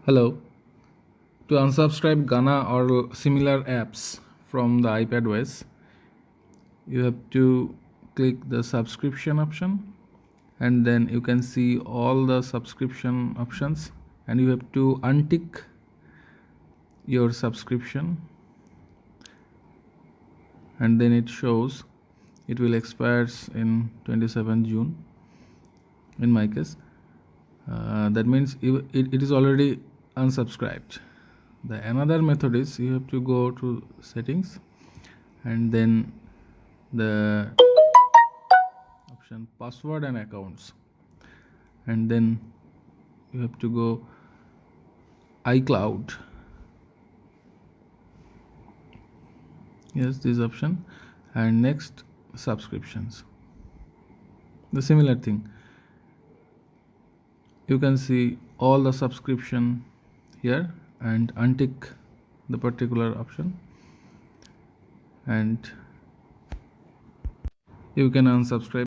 Hello. To unsubscribe Gaana or similar apps from the iPadOS, you have to click the subscription option, and then you can see all the subscription options, and you have to untick your subscription, and then it shows it will expire in 27 June in my case. That means it is already unsubscribed. The another method is you have to go to settings, and then the option password and accounts, and then you have to go iCloud. Yes, this option, and next subscriptions. The similar thing, you can see all the subscription here and untick the particular option, and you can unsubscribe